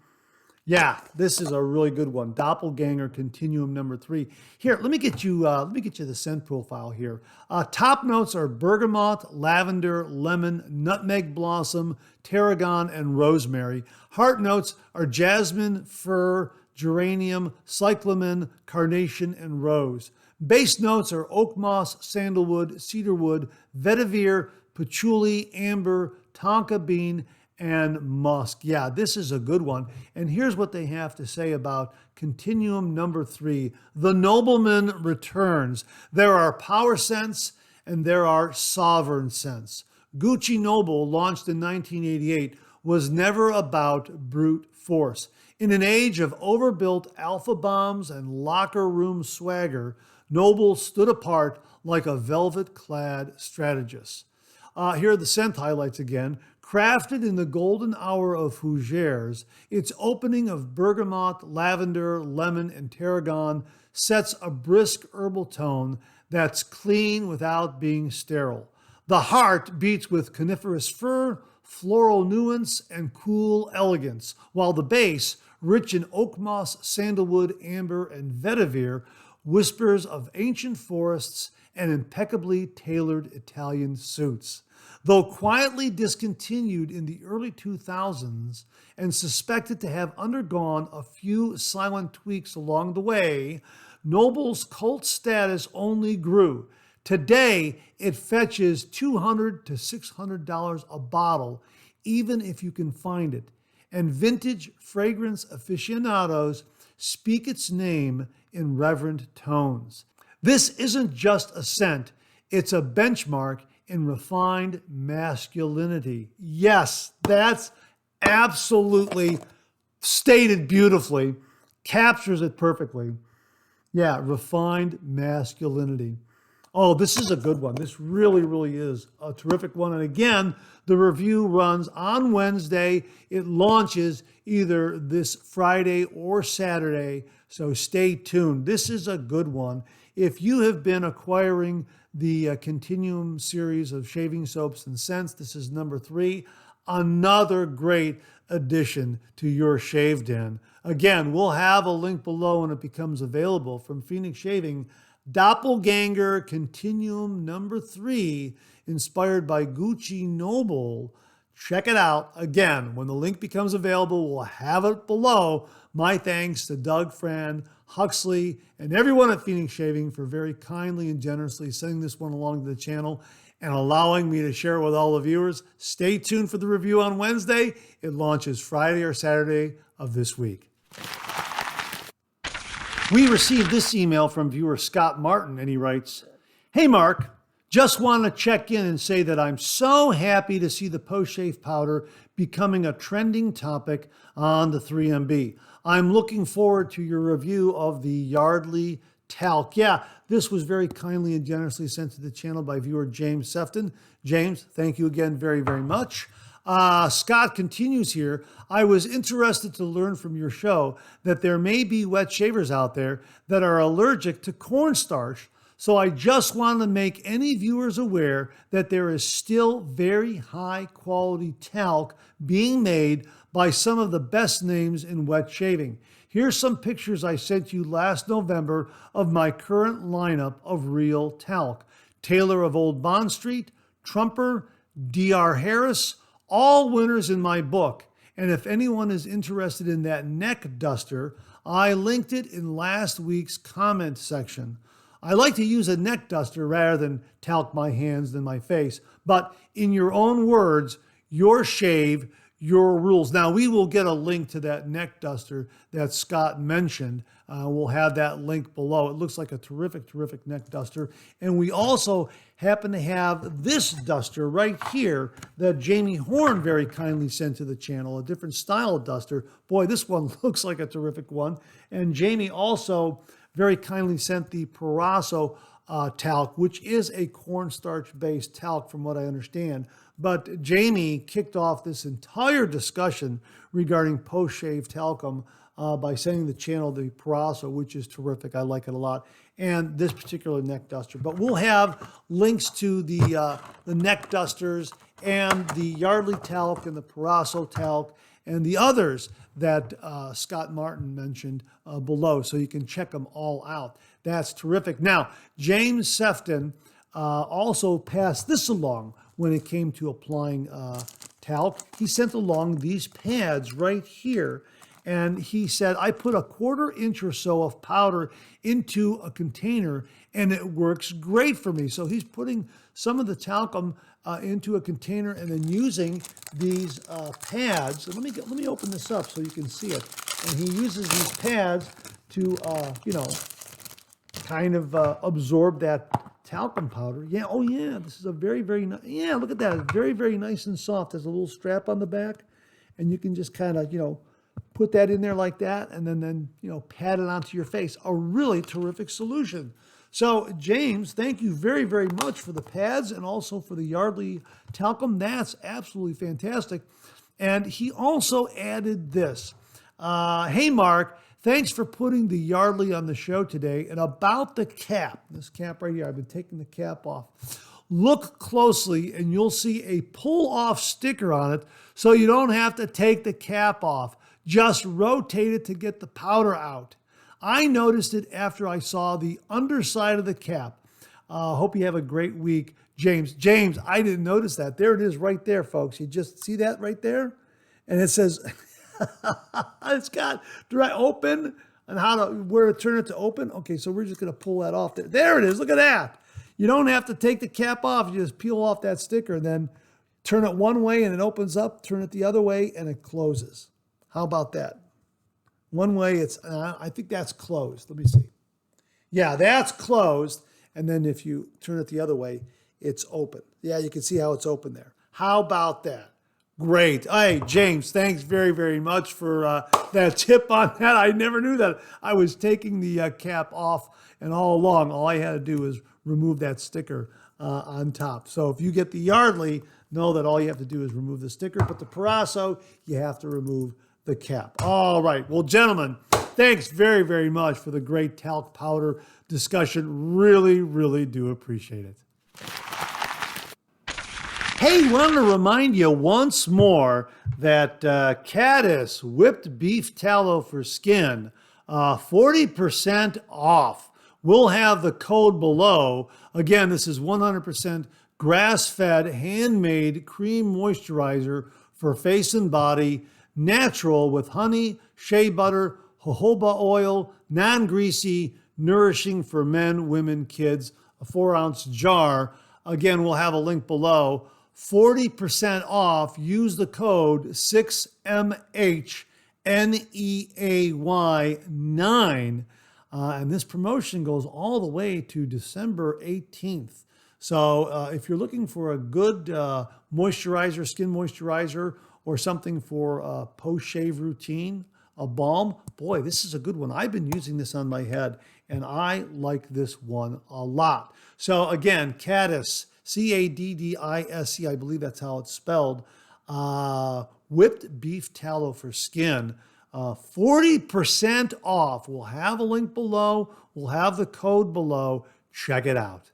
Yeah, this is a really good one. Doppelganger Continuum number 3. Here, let me get you the scent profile here. Top notes are bergamot, lavender, lemon, nutmeg blossom, tarragon, and rosemary. Heart notes are jasmine, fir, geranium, cyclamen, carnation, and rose. Base notes are oak moss, sandalwood, cedarwood, vetiver, patchouli, amber, tonka bean, and musk. Yeah, this is a good one. And here's what they have to say about Continuum number 3. The Nobleman returns. There are power scents and there are sovereign scents. Gucci Noble, launched in 1988, was never about brute force. In an age of overbuilt alpha bombs and locker room swagger, Noble stood apart like a velvet-clad strategist. Here are the scent highlights again. Crafted in the golden hour of fougères, its opening of bergamot, lavender, lemon, and tarragon sets a brisk herbal tone that's clean without being sterile. The heart beats with coniferous fir, floral nuance, and cool elegance, while the base, rich in oak moss, sandalwood, amber, and vetiver, whispers of ancient forests and impeccably tailored Italian suits. Though quietly discontinued in the early 2000s and suspected to have undergone a few silent tweaks along the way, Noble's cult status only grew. Today, it fetches $200 to $600 a bottle, even if you can find it. And vintage fragrance aficionados speak its name in reverent tones. This isn't just a scent, it's a benchmark in refined masculinity. Yes, that's absolutely stated beautifully, captures it perfectly. Yeah, refined masculinity. Oh, this is a good one. This really, really is a terrific one. And again, the review runs on Wednesday. It launches either this Friday or Saturday, so stay tuned. This is a good one. If you have been acquiring the Continuum series of shaving soaps and scents, this is number 3. Another great addition to your shave den. Again, we'll have a link below when it becomes available from Phoenix Shaving. Doppelganger Continuum number 3, inspired by Gucci Noble. Check it out. Again, when the link becomes available, we'll have it below. My thanks to Doug, Fran, Huxley, and everyone at Phoenix Shaving for very kindly and generously sending this one along to the channel and allowing me to share it with all the viewers. Stay tuned for the review on Wednesday. It launches Friday or Saturday of this week. We received this email from viewer Scott Martin, and he writes, "Hey Mark, just want to check in and say that I'm so happy to see the post-shave powder becoming a trending topic on the 3MB. I'm looking forward to your review of the Yardley Talc." Yeah, this was very kindly and generously sent to the channel by viewer James Sefton. James, thank you again very, very much. Scott continues here. "I was interested to learn from your show that there may be wet shavers out there that are allergic to cornstarch. So I just want to make any viewers aware that there is still very high quality talc being made by some of the best names in wet shaving. Here's some pictures I sent you last November of my current lineup of real talc. Taylor of Old Bond Street, Trumper, D.R. Harris, all winners in my book. And if anyone is interested in that neck duster, I linked it in last week's comment section. I like to use a neck duster rather than talc my hands and my face. But in your own words, your shave, your rules." Now, we will get a link to that neck duster that Scott mentioned. We'll have that link below. It looks like a terrific, terrific neck duster. And we also happen to have this duster right here that Jamie Horn very kindly sent to the channel, a different style of duster. Boy, this one looks like a terrific one. And Jamie also very kindly sent the Parasso talc, which is a cornstarch-based talc from what I understand. But Jamie kicked off this entire discussion regarding post-shave talcum by sending the channel the Parasso, which is terrific. I like it a lot. And this particular neck duster. But we'll have links to the neck dusters and the Yardley talc and the Parasso talc and the others that Scott Martin mentioned below, so you can check them all out. That's terrific. Now, James Sefton also passed this along when it came to applying talc. He sent along these pads right here, and he said, "I put a 1/4 inch or so of powder into a container, and it works great for me." So he's putting some of the talcum into a container and then using these pads. And let me open this up so you can see it. And he uses these pads to, kind of absorb that talcum powder. Yeah, oh yeah, this is a very, very nice, yeah, look at that. It's very, very nice and soft. There's a little strap on the back, and you can just kind of, put that in there like that, and then pat it onto your face. A really terrific solution. So, James, thank you very, very much for the pads and also for the Yardley talcum. That's absolutely fantastic. And he also added this. "Hey, Mark, thanks for putting the Yardley on the show today. And about the cap, this cap right here, I've been taking the cap off. Look closely and you'll see a pull-off sticker on it so you don't have to take the cap off. Just rotate it to get the powder out. I noticed it after I saw the underside of the cap. Hope you have a great week, James." James, I didn't notice that. There it is right there, folks. You just see that right there? And it says, it's got dry open and where to turn it to open. Okay, so we're just going to pull that off there. There it is. Look at that. You don't have to take the cap off. You just peel off that sticker and then turn it one way and it opens up, turn it the other way and it closes. How about that? One way I think that's closed. Let me see. Yeah, that's closed. And then if you turn it the other way, it's open. Yeah, you can see how it's open there. How about that? Great. Hey, James, thanks very, very much for that tip on that. I never knew that. I was taking the cap off, and all along, all I had to do was remove that sticker on top. So if you get the Yardley, know that all you have to do is remove the sticker, but the Parasso, you have to remove the cap. All right. Well, gentlemen, thanks very, very much for the great talc powder discussion. Really, really do appreciate it. Hey, wanted to remind you once more that Caddise whipped beef tallow for skin, 40% off. We'll have the code below. Again, this is 100% grass-fed, handmade cream moisturizer for face and body, natural with honey, shea butter, jojoba oil, non-greasy, nourishing for men, women, kids, a 4-ounce jar. Again, we'll have a link below. 40% off. Use the code 6MHNEAY9. And this promotion goes all the way to December 18th. So if you're looking for a good moisturizer, skin moisturizer, or something for a post-shave routine, a balm, boy, this is a good one. I've been using this on my head, and I like this one a lot. So again, Caddise, Caddise, I believe that's how it's spelled, whipped beef tallow for skin, 40% off. We'll have a link below. We'll have the code below. Check it out.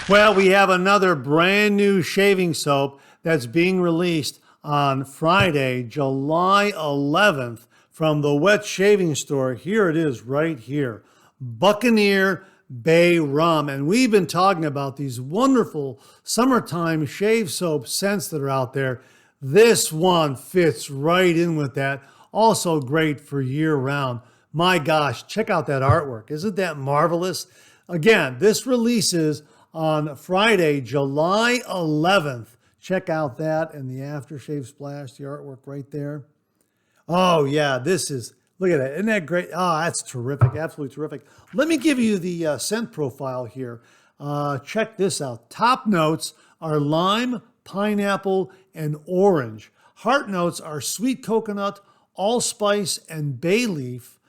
Well, we have another brand new shaving soap that's being released on Friday, July 11th from the Wet Shaving Store. Here it is right here, Buccaneer Bay Rum. And we've been talking about these wonderful summertime shave soap scents that are out there. This one fits right in with that. Also great for year round. My gosh, check out that artwork. Isn't that marvelous? Again, this releases on Friday, July 11th. Check out that and the aftershave splash, the artwork right there. Oh yeah, this is, look at that. Isn't that great? Oh, that's terrific. Absolutely terrific. Let me give you the scent profile here. Check this out. Top notes are lime, pineapple, and orange. Heart notes are sweet coconut, allspice, and bay leaf.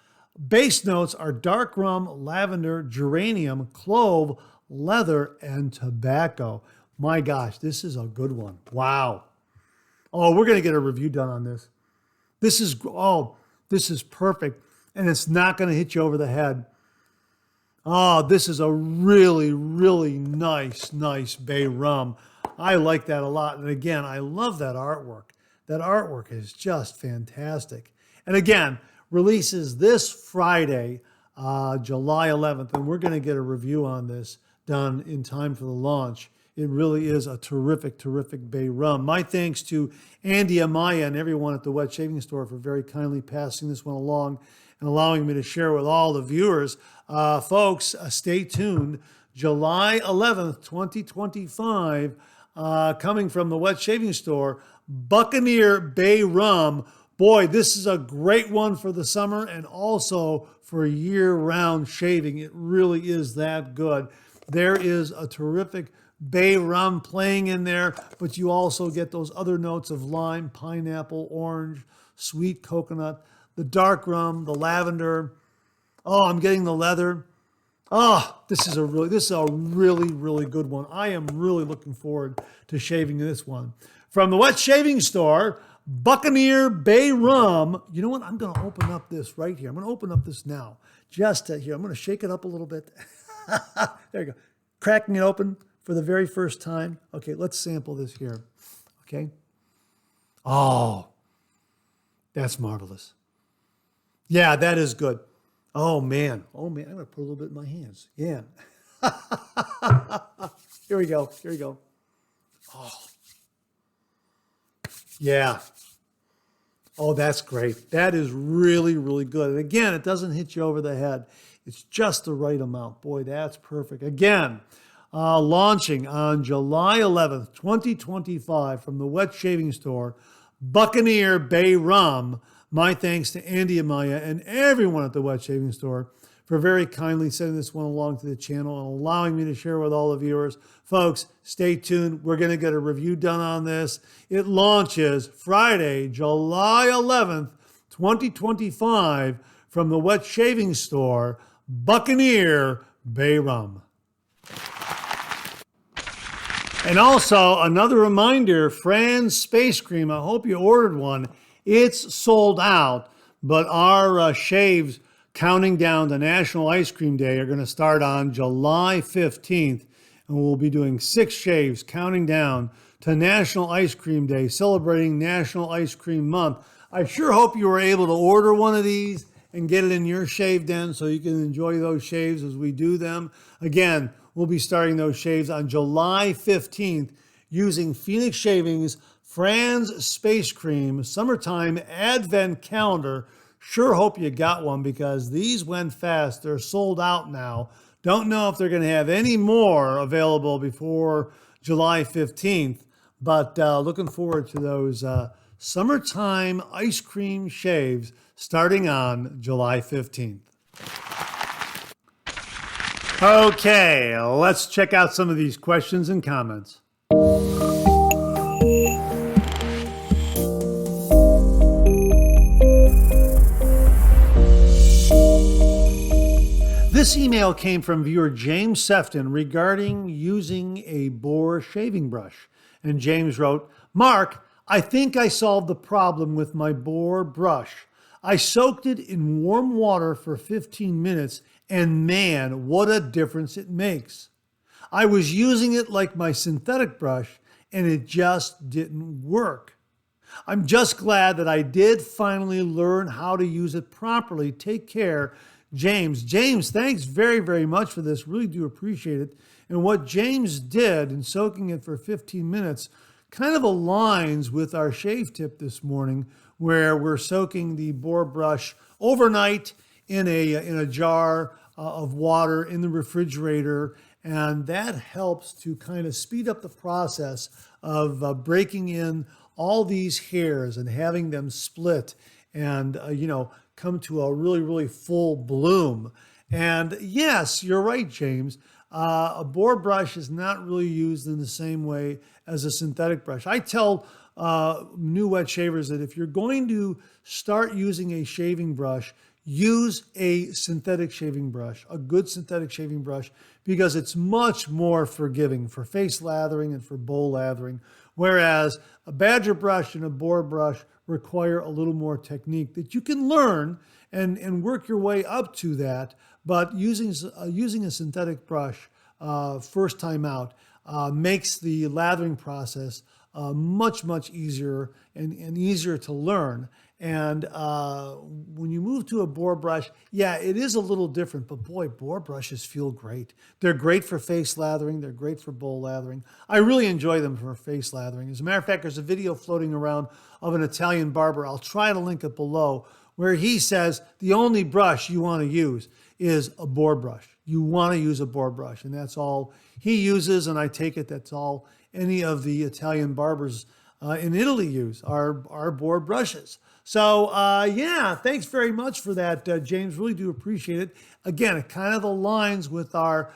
Base notes are dark rum, lavender, geranium, clove, leather, and tobacco. My gosh, this is a good one. Wow. Oh, we're going to get a review done on this. This is perfect. And it's not going to hit you over the head. Oh, this is a really, really nice bay rum. I like that a lot. And again, I love that artwork. That artwork is just fantastic. And again, releases this Friday, July 11th. And we're going to get a review on this done in time for the launch. It really is a terrific, terrific bay rum. My thanks to Andy Amaya and everyone at the Wet Shaving Store for very kindly passing this one along and allowing me to share with all the viewers. Folks, stay tuned. July 11th, 2025, coming from the Wet Shaving Store, Buccaneer Bay Rum. Boy, this is a great one for the summer and also for year-round shaving. It really is that good. There is a terrific bay rum playing in there, but you also get those other notes of lime, pineapple, orange, sweet coconut, the dark rum, the lavender. Oh, I'm getting the leather. Oh, this is a really, really good one. I am really looking forward to shaving this one. From the Wet Shaving Store, Buccaneer Bay Rum. You know what? I'm going to open up this right here. I'm going to open up this now. Just here. I'm going to shake it up a little bit. There you go. Cracking it open for the very first time. Okay, let's sample this here. Okay. Oh, that's marvelous. Yeah, that is good. Oh, man. I'm going to put a little bit in my hands. Yeah. Here we go. Here we go. Oh. Yeah. Oh, that's great. That is really, really good. And again, it doesn't hit you over the head. It's just the right amount. Boy, that's perfect. Again, launching on July 11th, 2025 from the wet shaving store, Buccaneer Bay Rum. My thanks to Andy Amaya and everyone at the wet shaving store for very kindly sending this one along to the channel and allowing me to share with all the viewers. Folks, stay tuned. We're going to get a review done on this. It launches Friday, July 11th, 2025 from the wet shaving store, Buccaneer Bay Rum. And also, another reminder, Fran's Space Cream, I hope you ordered one. It's sold out, but our shaves counting down to National Ice Cream Day are going to start on July 15th, and we'll be doing 6 shaves counting down to National Ice Cream Day, celebrating National Ice Cream Month. I sure hope you were able to order one of these and get it in your shave den so you can enjoy those shaves as we do them. Again, we'll be starting those shaves on July 15th using Phoenix Shavings Fran's Space Cream Summertime Advent Calendar. Sure hope you got one because these went fast. They're sold out now. Don't know if they're going to have any more available before July 15th, but looking forward to those summertime ice cream shaves starting on July 15th. Okay, let's check out some of these questions and comments. This email came from viewer James Sefton regarding using a Boar shaving brush. And James wrote, Mark, I think I solved the problem with my Boar brush. I soaked it in warm water for 15 minutes, and man, what a difference it makes. I was using it like my synthetic brush, and it just didn't work. I'm just glad that I did finally learn how to use it properly. Take care, James. James, thanks very, very much for this. Really do appreciate it. And what James did in soaking it for 15 minutes kind of aligns with our shave tip this morning, where we're soaking the Boar brush overnight in a jar of water in the refrigerator, and that helps to kind of speed up the process of breaking in all these hairs and having them split and come to a really, really full bloom. And yes, you're right, James. A Boar brush is not really used in the same way as a synthetic brush. I tell new wet shavers that if you're going to start using a shaving brush, use a synthetic shaving brush, a good synthetic shaving brush, because it's much more forgiving for face lathering and for bowl lathering, whereas a Badger brush and a Boar brush require a little more technique that you can learn and work your way up to that. But using a synthetic brush first time out makes the lathering process much, much easier and easier to learn. And when you move to a Boar brush, yeah, it is a little different, but boy, Boar brushes feel great. They're great for face lathering. They're great for bowl lathering. I really enjoy them for face lathering. As a matter of fact, there's a video floating around of an Italian barber. I'll try to link it below, where he says the only brush you want to use is a Boar brush. You want to use a Boar brush, and that's all he uses, and I take it that's all any of the Italian barbers in Italy use, are Boar brushes. So, yeah, thanks very much for that, James. Really do appreciate it. Again, it kind of aligns with our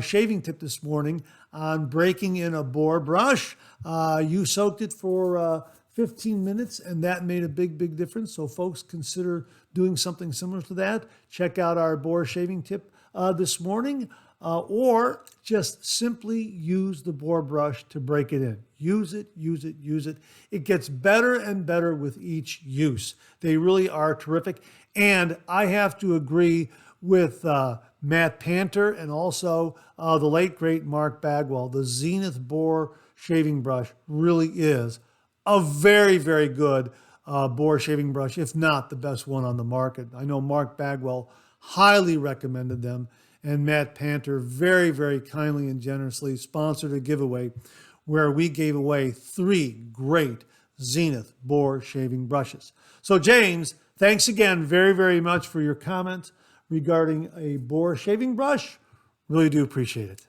shaving tip this morning on breaking in a Boar brush. You soaked it for 15 minutes, and that made a big, big difference. So, folks, consider doing something similar to that. Check out our Boar shaving tip this morning, or just simply use the Boar brush to break it in. Use it, use it, use it. It gets better and better with each use. They really are terrific. And I have to agree with Matt Panter and also the late, great Mark Bagwell. The Zenith Boar shaving brush really is a very, very good Boar shaving brush, if not the best one on the market. I know Mark Bagwell highly recommended them, and Matt Panter very, very kindly and generously sponsored a giveaway where we gave away 3 great Zenith Boar shaving brushes. So James, thanks again very, very much for your comment. regarding a Boar shaving brush. Really do appreciate it.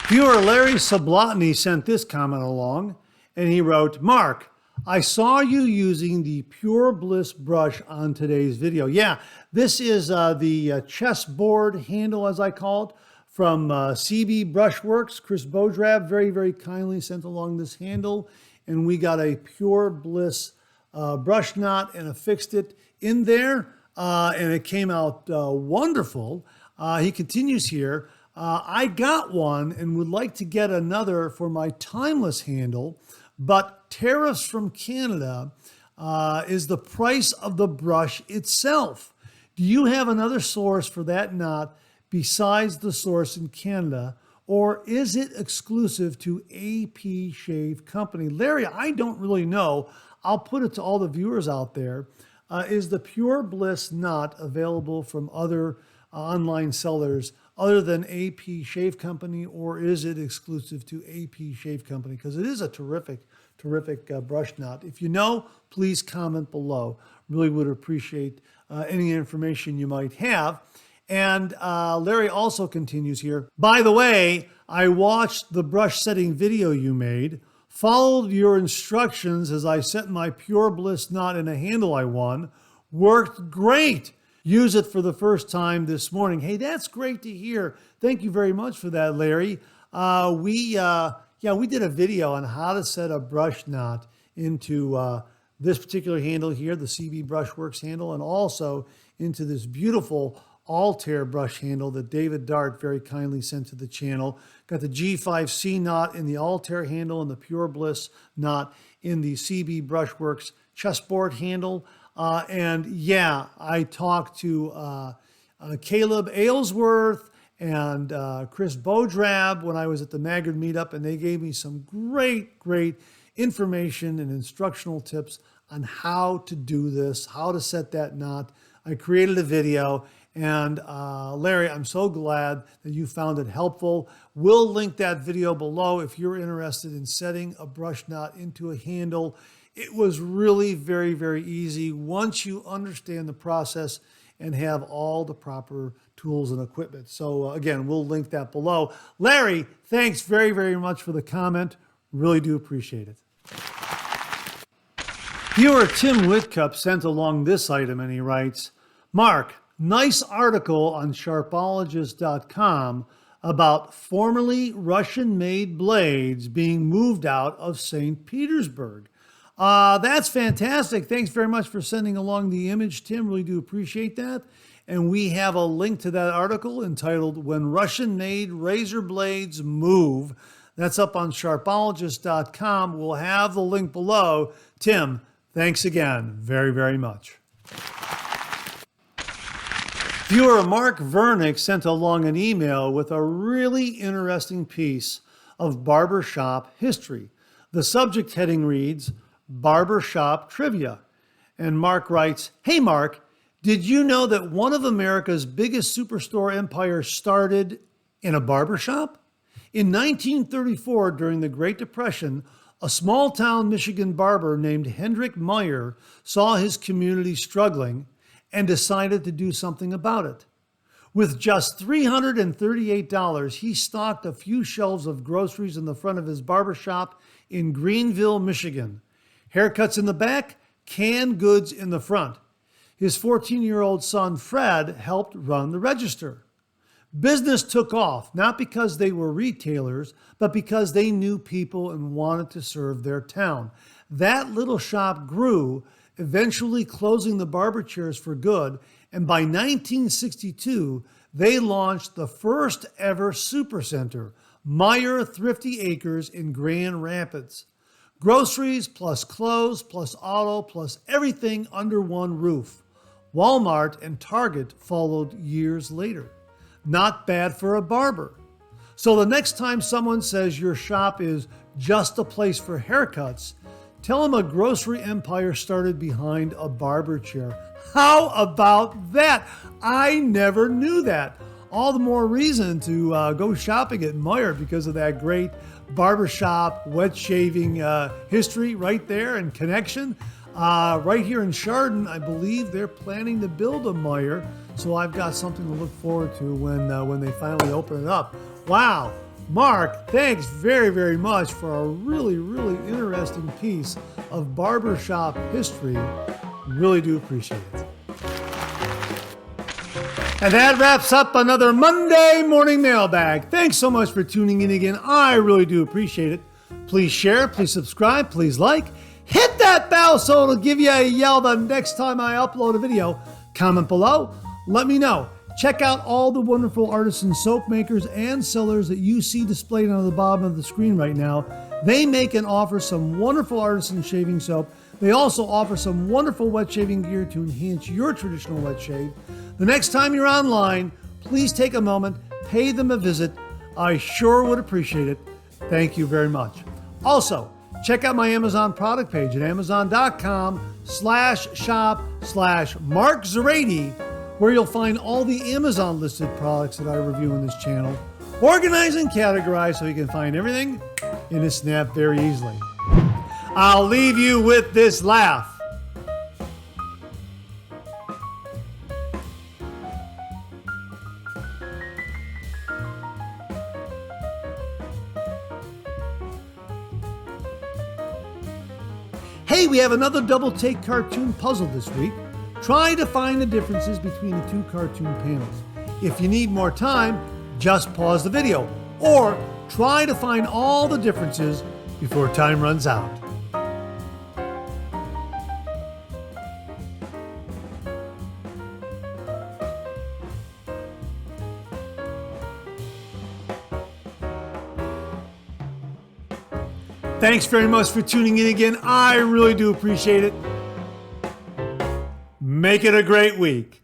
Viewer Larry Sablotny sent this comment along, and he wrote, Mark, I saw you using the Pure Bliss brush on today's video. Yeah, this is the chessboard handle, as I call it, from CB Brushworks. Chris Bodrab very, very kindly sent along this handle, and we got a Pure Bliss brush knot and affixed it in there, and it came out wonderful. He continues here, I got one and would like to get another for my timeless handle, but tariffs from Canada is the price of the brush itself. Do you have another source for that knot besides the source in Canada, or is it exclusive to AP Shave Company? Larry, I don't really know. I'll put it to all the viewers out there. Is the Pure Bliss knot available from other online sellers other than AP Shave Company, or is it exclusive to AP Shave Company? Because it is a terrific brush knot. If you know, please comment below. Really would appreciate any information you might have. And Larry also continues here. By the way, I watched the brush setting video you made, followed your instructions as I set my Pure Bliss knot in a handle I won. Worked great. Use it for the first time this morning. Hey, that's great to hear. Thank you very much for that, Larry. We did a video on how to set a brush knot into this particular handle here, the CB Brushworks handle, and also into this beautiful Altair brush handle that David Dart very kindly sent to the channel. Got the G5C knot in the Altair handle and the Pure Bliss knot in the CB Brushworks chessboard handle. And yeah, I talked to Caleb Aylesworth and Chris Bodrab when I was at the Maggard meetup, and they gave me some great information and instructional tips on how to do this, how to set that knot. I created a video, and Larry, I'm so glad that you found it helpful. We'll link that video below if you're interested in setting a brush knot into a handle. It was really very easy once you understand the process and have all the proper tools and equipment. So again, we'll link that below. Larry, thanks very much for the comment. Really do appreciate it. Viewer Tim Whitcup sent along this item, and he writes, Mark, nice article on Sharpologist.com about formerly Russian-made blades being moved out of St. Petersburg. That's fantastic. Thanks very much for sending along the image, Tim. Really do appreciate that. And we have a link to that article entitled When Russian-Made Razor Blades Move. That's up on Sharpologist.com. We'll have the link below. Tim, thanks again very much. Viewer Mark Vernick sent along an email with a really interesting piece of barbershop history. The subject heading reads, Barbershop Trivia. And Mark writes, Hey Mark, did you know that one of America's biggest superstore empires started in a barbershop? In 1934, during the Great Depression, a small-town Michigan barber named Hendrik Meyer saw his community struggling and decided to do something about it. With just $338, he stocked a few shelves of groceries in the front of his barbershop in Greenville, Michigan. Haircuts in the back, canned goods in the front. His 14-year-old son, Fred, helped run the register. Business took off, not because they were retailers, but because they knew people and wanted to serve their town. That little shop grew, eventually closing the barber chairs for good, and by 1962, they launched the first ever supercenter, Meyer Thrifty Acres in Grand Rapids. Groceries plus clothes plus auto plus everything under one roof. Walmart and Target followed years later. Not bad for a barber. So the next time someone says your shop is just a place for haircuts, tell them a grocery empire started behind a barber chair. How about that? I never knew that. All the more reason to go shopping at Meyer because of that great barbershop wet shaving history right there and connection. Right here in Chardon, I believe they're planning to build a Meijer, so I've got something to look forward to when they finally open it up. Wow, Mark, thanks very, very much for a really, really interesting piece of barbershop history. Really do appreciate it. And that wraps up another Monday Morning Mailbag. Thanks so much for tuning in again. I really do appreciate it. Please share, please subscribe, please like. Hit that bell so it'll give you a yell the next time I upload a video. Comment below. Let me know. Check out all the wonderful artisan soap makers and sellers that you see displayed on the bottom of the screen right now. They make and offer some wonderful artisan shaving soap. They also offer some wonderful wet shaving gear to enhance your traditional wet shave. The next time you're online, please take a moment, pay them a visit. I sure would appreciate it. Thank you very much. Also, check out my Amazon product page at amazon.com/shop/Mark Zarady, where you'll find all the Amazon listed products that I review on this channel, organized and categorized so you can find everything in a snap very easily. I'll leave you with this laugh. Hey, we have another double take cartoon puzzle this week. Try to find the differences between the two cartoon panels. If you need more time, just pause the video, or try to find all the differences before time runs out. Thanks very much for tuning in again. I really do appreciate it. Make it a great week.